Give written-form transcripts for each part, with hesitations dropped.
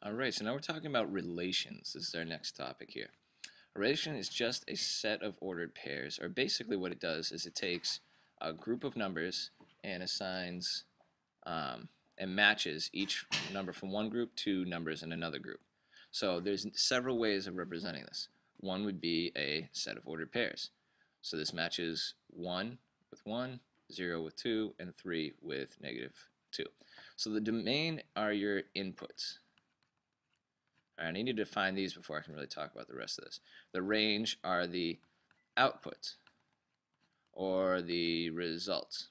Alright, so now we're talking about relations. This is our next topic here. A relation is just a set of ordered pairs, or basically what it does is it takes a group of numbers and assigns and matches each number from one group to numbers in another group. So there's several ways of representing this. One would be a set of ordered pairs. So this matches 1 with 1, 0 with 2, and 3 with -2. So the domain are your inputs. Alright, I need to define these before I can really talk about the rest of this. The range are the outputs or the results.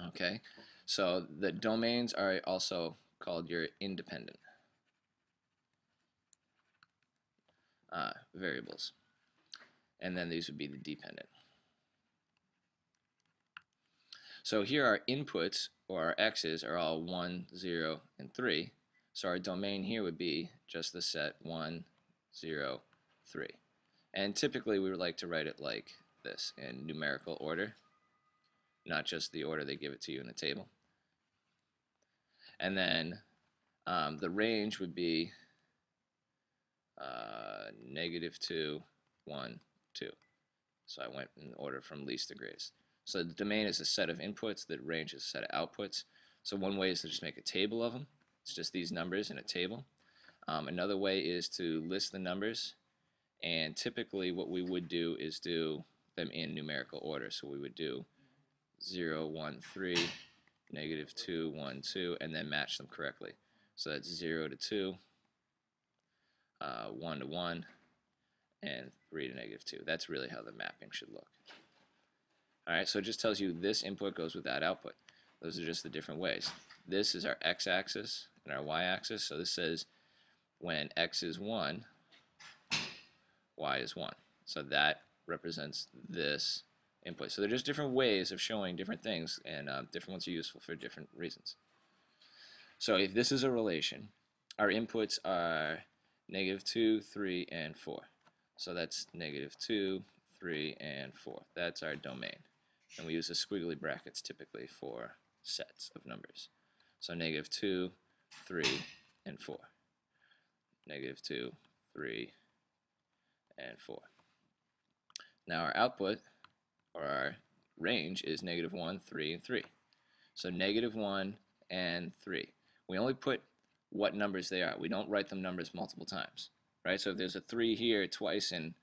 Okay, so the domains are also called your independent variables. And then these would be the dependent. So here our inputs, or our x's, are all 1, 0, and 3. So our domain here would be just the set 1, 0, 3. And typically we would like to write it like this in numerical order, not just the order they give it to you in the table. And then the range would be -2, 1, 2. So I went in order from least to greatest. So the domain is a set of inputs, the range is a set of outputs. So one way is to just make a table of them. It's just these numbers in a table. Another way is to list the numbers, and typically what we would do is do them in numerical order. So we would do 0, 1, 3, -2, 1, 2, and then match them correctly. So that's 0 to 2, 1 to 1, and 3 to -2. That's really how the mapping should look. Alright, so it just tells you this input goes with that output. Those are just the different ways. This is our x-axis and our y-axis. So this says when x is 1, y is 1. So that represents this input. So they're just different ways of showing different things, and different ones are useful for different reasons. So if this is a relation, our inputs are -2, 3, and 4. So that's -2, 3, and 4. That's our domain. And we use the squiggly brackets typically for sets of numbers. So -2, 3, and 4. -2, 3, and 4. Now our output, or our range, is -1, 3, and 3. So -1 and 3. We only put what numbers they are. We don't write them numbers multiple times, right? So if there's a 3 here twice in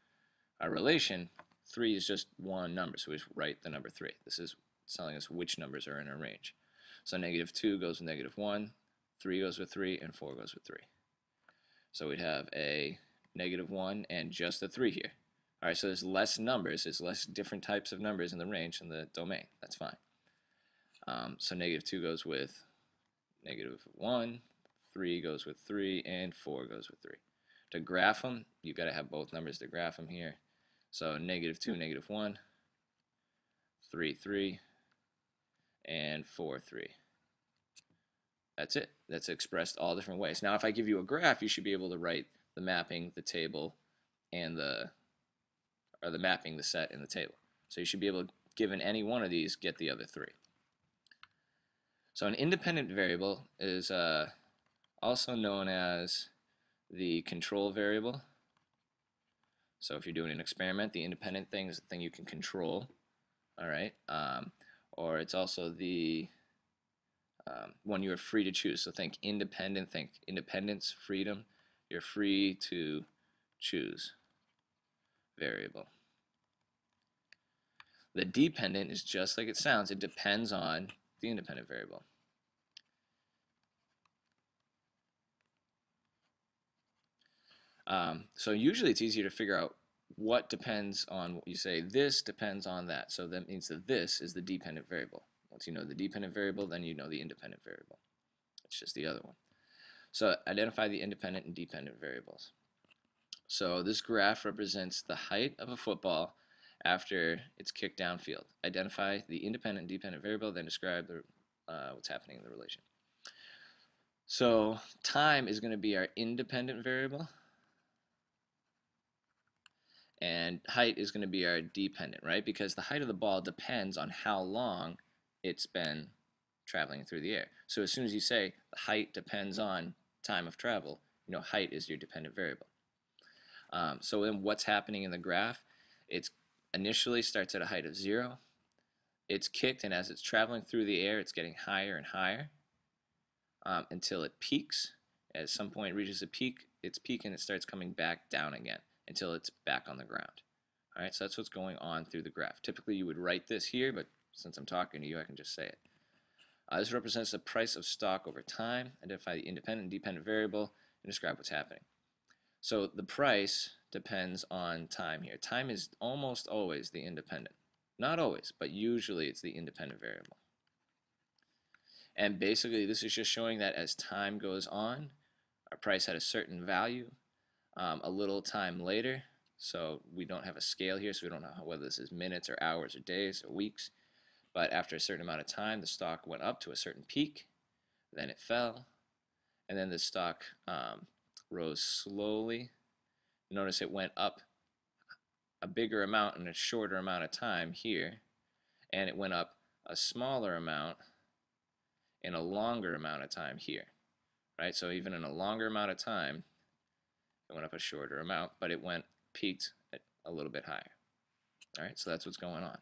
our relation, 3 is just one number, so we just write the number 3. This is telling us which numbers are in our range. So -2 goes with -1, 3 goes with 3, and 4 goes with 3. So we'd have a -1 and just a 3 here. Alright, so there's less numbers, there's less different types of numbers in the range in the domain. That's fine. So -2 goes with -1, 3 goes with 3, and 4 goes with 3. To graph them, you've got to have both numbers to graph them here. So -2, -1, 3, 3, and 4, 3. That's it. That's expressed all different ways. Now if I give you a graph, you should be able to write the mapping, the table, and the mapping, the set, and the table. So you should be able to, given any one of these, get the other 3. So an independent variable is also known as the control variable. So if you're doing an experiment, the independent thing is the thing you can control. Alright, or it's also the one you're free to choose. So think independent, think independence, freedom. You're free to choose variable. The dependent is just like it sounds. It depends on the independent variable. So usually it's easier to figure out what depends on what you say. This depends on that. So that means that this is the dependent variable. Once you know the dependent variable, then you know the independent variable. It's just the other one. So identify the independent and dependent variables. So this graph represents the height of a football after it's kicked downfield. Identify the independent and dependent variable, then describe what's happening in the relation. So time is going to be our independent variable, and height is going to be our dependent, right? Because the height of the ball depends on how long it's been traveling through the air. So as soon as you say the height depends on time of travel, you know height is your dependent variable. So then what's happening in the graph? It's initially starts at a height of 0. It's kicked, and as it's traveling through the air, it's getting higher and higher until it peaks. At some point it reaches a peak, it's peaking, and it starts coming back down again until it's back on the ground. All right, so that's what's going on through the graph. Typically you would write this here, but since I'm talking to you, I can just say it. This represents the price of stock over time. Identify the independent and dependent variable and describe what's happening. So the price depends on time here. Time is almost always the independent. Not always, but usually it's the independent variable. And basically this is just showing that as time goes on, our price had a certain value a little time later. So we don't have a scale here, so we don't know whether this is minutes or hours or days or weeks. But after a certain amount of time, the stock went up to a certain peak, then it fell, and then the stock rose slowly. Notice it went up a bigger amount in a shorter amount of time here, and it went up a smaller amount in a longer amount of time here. Right? So even in a longer amount of time, it went up a shorter amount, but it peaked at a little bit higher. All right, so that's what's going on.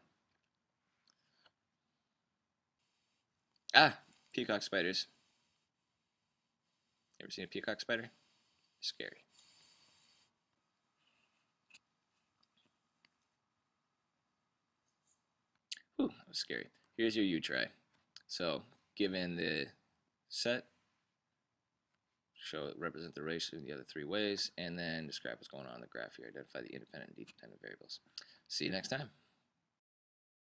Peacock spiders. You ever seen a peacock spider? Scary. Ooh, that was scary. Here's your U-try. So, given the set, represent the ratio in the other 3 ways, and then describe what's going on in the graph here. Identify the independent and dependent variables. See you next time.